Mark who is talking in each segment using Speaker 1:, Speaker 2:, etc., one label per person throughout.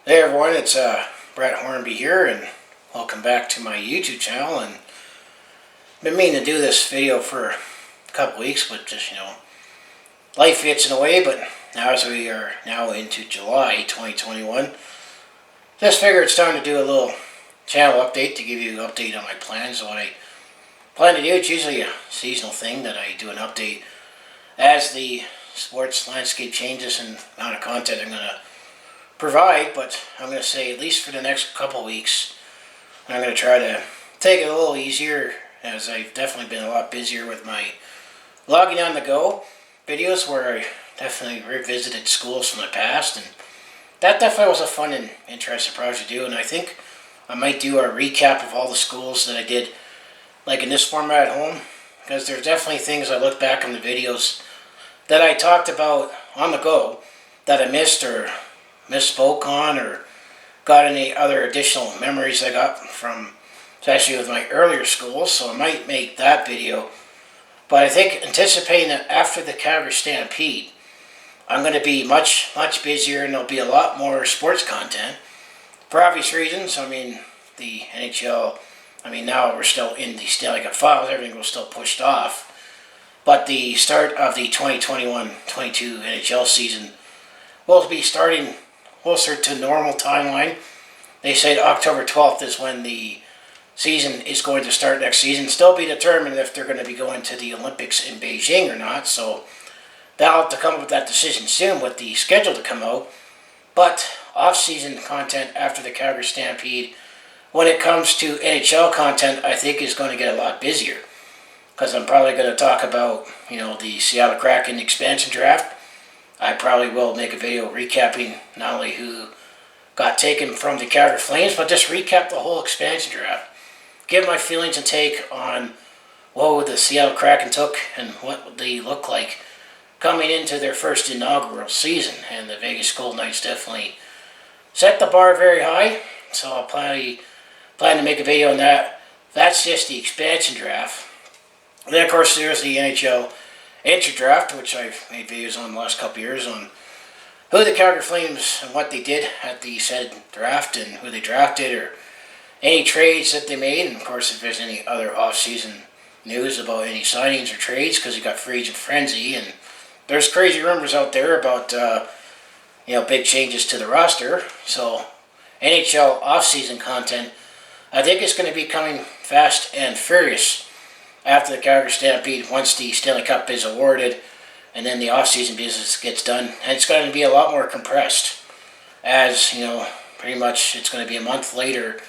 Speaker 1: Hey everyone, it's Brett Hornby here, and welcome back to my YouTube channel. And I've been meaning to do this video for a couple weeks, but just life gets in the way. But now, as we are now into July 2021, just figure it's time to do a little channel update to give you an update on my plans. What I plan to do, it's usually a seasonal thing that I do an update as the sports landscape changes and amount of content I'm going to provide, but I'm going to say at least for the next couple weeks, I'm going to try to take it a little easier, as I've definitely been a lot busier with my logging on the go videos, where I definitely revisited schools from the past, and that definitely was a fun and interesting project to do. And I think I might do a recap of all the schools that I did, like in this format at home, because there's definitely things I look back on the videos that I talked about on the go that I missed or misspoke on, or got any other additional memories I got from, especially with my earlier schools. So I might make that video. But I think, anticipating that after the Calgary Stampede, I'm going to be much busier, and there'll be a lot more sports content for obvious reasons. I mean, the NHL, now we're still in the Stanley Cup Finals, everything was still pushed off. But the start of the 2021-22 NHL season will be starting closer to normal timeline. They said October 12th is when the season is going to start next season. Still be determined if they're going to be going to the Olympics in Beijing or not. So they'll have to come up with that decision soon with the schedule to come out. But off-season content after the Calgary Stampede, when it comes to NHL content, I think is going to get a lot busier. Because I'm probably going to talk about, the Seattle Kraken Expansion Draft. I probably will make a video recapping not only who got taken from the Calgary Flames, but just recap the whole expansion draft. Give my feelings and take on what the Seattle Kraken took and what they look like coming into their first inaugural season. And the Vegas Golden Knights definitely set the bar very high, so I'll plan to make a video on that. That's just the expansion draft. And then, of course, there's the NHL Entry Draft, which I've made videos on the last couple of years on who the Calgary Flames and what they did at the said draft, and who they drafted, or any trades that they made. And of course, if there's any other off-season news about any signings or trades, because you got free agent frenzy, and there's crazy rumors out there about big changes to the roster. So NHL off-season content, I think it's going to be coming fast and furious after the Calgary Stampede, once the Stanley Cup is awarded, and then the off-season business gets done. And it's going to be a lot more compressed, as, pretty much it's going to be a month later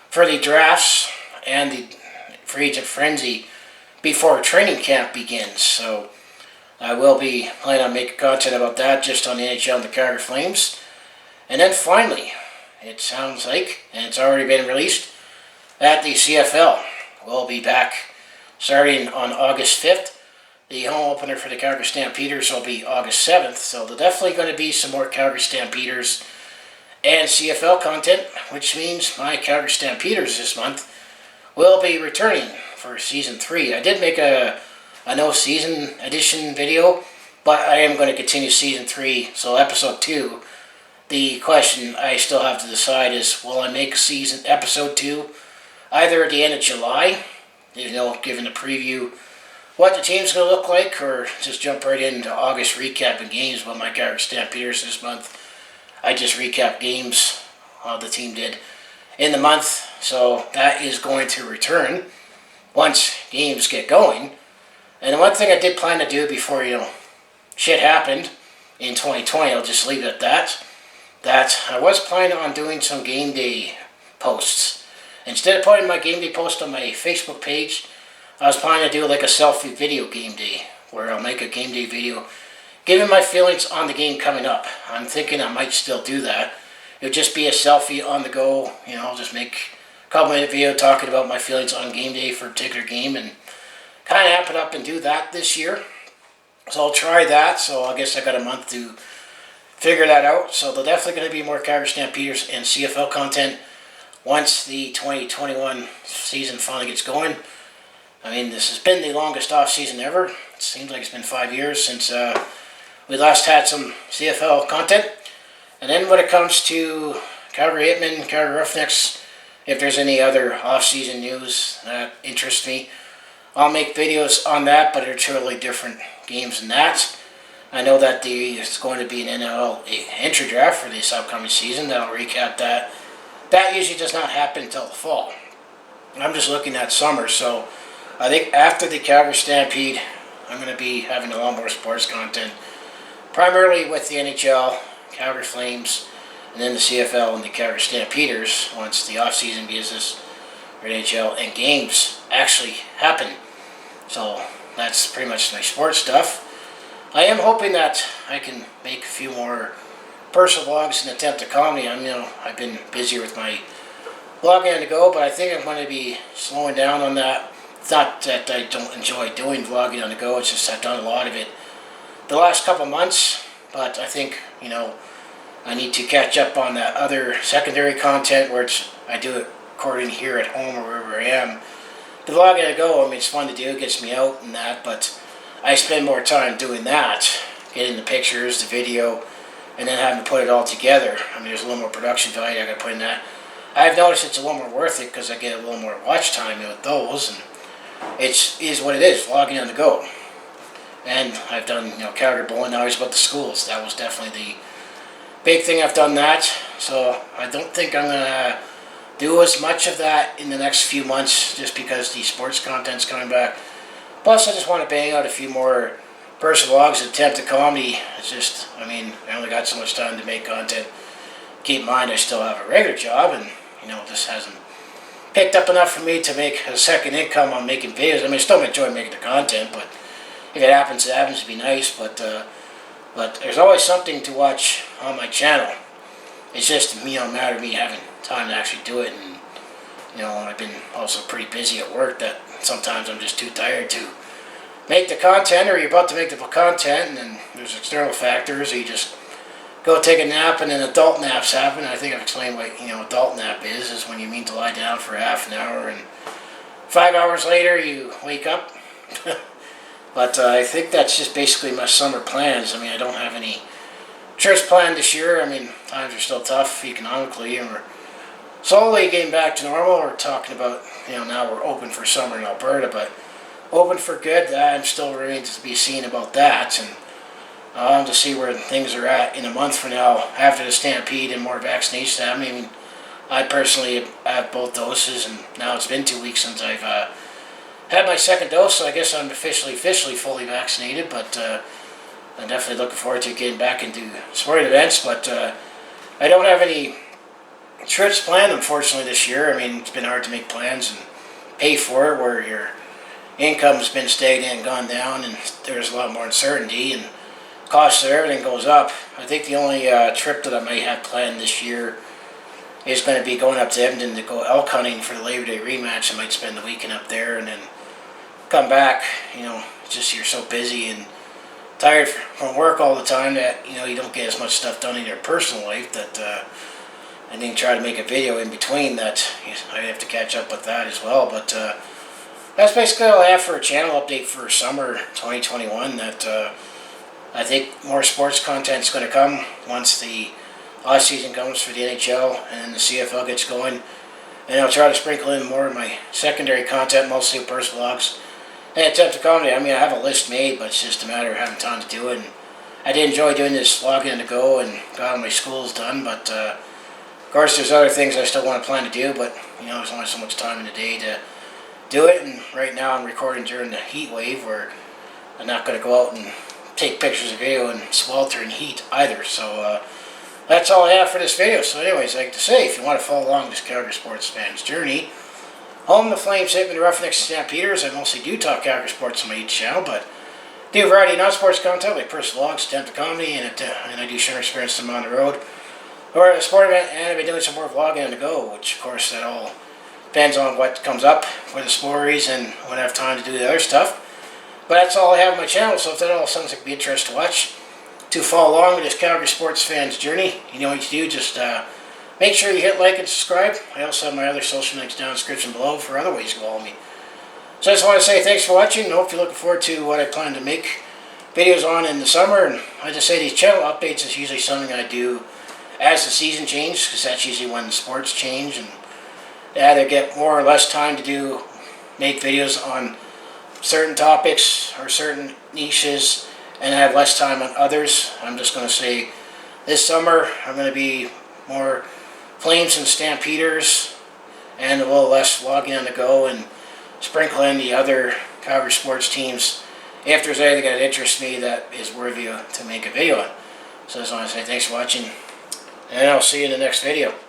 Speaker 1: for the drafts and the free agent frenzy before training camp begins. So I will be planning on making content about that, just on the NHL and the Calgary Flames. And then finally, it sounds like, and it's already been released, that the CFL will be back starting on August 5th. The home opener for the Calgary Stampeders will be August 7th. So there's definitely going to be some more Calgary Stampeders and CFL content, which means my Calgary Stampeders this month will be returning for Season 3. I did make a no season edition video, but I am going to continue Season 3, so Episode 2. The question I still have to decide is, will I make Episode 2 either at the end of July, giving a preview what the team's going to look like, or just jump right into August recapping games with my Calgary Stampeders this month. I just recap games the team did in the month, so that is going to return once games get going. And the one thing I did plan to do before, shit happened in 2020, I'll just leave it at that I was planning on doing some game day posts. Instead of putting my game day post on my Facebook page, I was planning to do like a selfie video game day, where I'll make a game day video giving my feelings on the game coming up. I'm thinking I might still do that. It would just be a selfie on the go, just make a couple minute video talking about my feelings on game day for a particular game, and kind of amp it up and do that this year. So I'll try that. So I guess I got a month to figure that out. So there's definitely going to be more Calgary Stampeders and CFL content once the 2021 season finally gets going. This has been the longest off season ever. It seems like it's been 5 years since we last had some CFL content. And then when it comes to Calgary Hitmen, Calgary Roughnecks. If there's any other off-season news that interests me, I'll make videos on that, but they're totally different games than that. I know that there's going to be an NHL Entry Draft for this upcoming season. That'll recap that. That usually does not happen until the fall. I'm just looking at summer, so I think after the Calgary Stampede, I'm going to be having a lot more sports content, primarily with the NHL, Calgary Flames, and then the CFL and the Calgary Stampeders once the off-season business for NHL and games actually happen. So that's pretty much my sports stuff. I am hoping that I can make a few more personal vlogs and attempt at comedy. I've been busy with my vlogging on the go, but I think I'm going to be slowing down on that. It's not that I don't enjoy doing vlogging on the go, it's just I've done a lot of it the last couple months, but I think, I need to catch up on that other secondary content where I do it recording here at home or wherever I am. The vlogging on the go, it's fun to do, it gets me out and that, but I spend more time doing that, getting the pictures, the video, and then having to put it all together. There's a little more production value I got to put in that. I've noticed it's a little more worth it because I get a little more watch time with those, and it is what it is, vlogging on the go. And I've done, Calgary Bowling Hours about the schools. That was definitely the big thing. I've done that, so I don't think I'm going to do as much of that in the next few months just because the sports content's coming back. Plus, I just want to bang out a few more personal vlogs and attempt at comedy. It's just, I only got so much time to make content. Keep in mind, I still have a regular job, and, this hasn't picked up enough for me to make a second income on making videos. I still enjoy making the content, but if it happens, it happens to be nice. But there's always something to watch on my channel. It's just, a matter of me having time to actually do it, and, I've been also pretty busy at work that sometimes I'm just too tired to make the content, or you're about to make the content, and then there's external factors, or you just go take a nap, and then adult naps happen. I think I've explained what, adult nap is when you mean to lie down for half an hour, and 5 hours later you wake up. But I think that's just basically my summer plans. I don't have any trips planned this year. Times are still tough economically, and we're slowly getting back to normal. We're talking about, now we're open for summer in Alberta, but open for good, I'm still remains to be seen about that, and I'll have to see where things are at in a month from now after the Stampede and more vaccinations. I personally have both doses, and now it's been 2 weeks since I've had my second dose, so I guess I'm officially fully vaccinated, but I'm definitely looking forward to getting back into sporting events, but I don't have any trips planned, unfortunately, this year. It's been hard to make plans and pay for it, where your income's been stagnant and gone down, and there's a lot more uncertainty, and costs of everything goes up. I think the only trip that I might have planned this year is going to be going up to Edmonton to go elk hunting for the Labor Day rematch. I might spend the weekend up there and then come back. It's just you're so busy and tired from work all the time that, you don't get as much stuff done in your personal life that I didn't try to make a video in between that. I have to catch up with that as well. But that's basically all I have for a channel update for summer 2021. That I think more sports content is going to come once the off season comes for the NHL and the CFL gets going. And I'll try to sprinkle in more of my secondary content, mostly personal vlogs and attempt to comedy. I have a list made, but it's just a matter of having time to do it. And I did enjoy doing this vlogging on the go and got all my schools done, but of course there's other things I still want to plan to do, but there's only so much time in the day to do it. And right now I'm recording during the heat wave, where I'm not going to go out and take pictures of video in sweltering heat either. So that's all I have for this video. So anyways, I'd like to say, if you want to follow along this Calgary sports fan's journey, home the Flames, Hitmen, Roughnecks, and Stampeders, I mostly do talk Calgary sports on my YouTube channel, but do a variety of non-sports content like personal vlogs, attempt to comedy, and I do share experience them on the road or at a sport event, and I've been doing some more vlogging on the go, which of course that all depends on what comes up for the stories and when I have time to do the other stuff. But that's all I have on my channel, so if that all sounds like it'd be interesting to watch, to follow along with this Calgary sports fan's journey, you know what to do. Just make sure you hit like and subscribe. I also have my other social links down in the description below for other ways to follow me. So I just want to say thanks for watching, and hope you're looking forward to what I plan to make videos on in the summer. And I just say these channel updates is usually something I do as the season changes, because that's usually when sports change, and they either get more or less time to make videos on certain topics or certain niches, and have less time on others. I'm just going to say this summer I'm going to be more Flames and Stampeders, and a little less vlogging on the go, and sprinkle in the other Calgary sports teams if there's anything that interests me that is worthy to make a video on. So I just want to say thanks for watching, and I'll see you in the next video.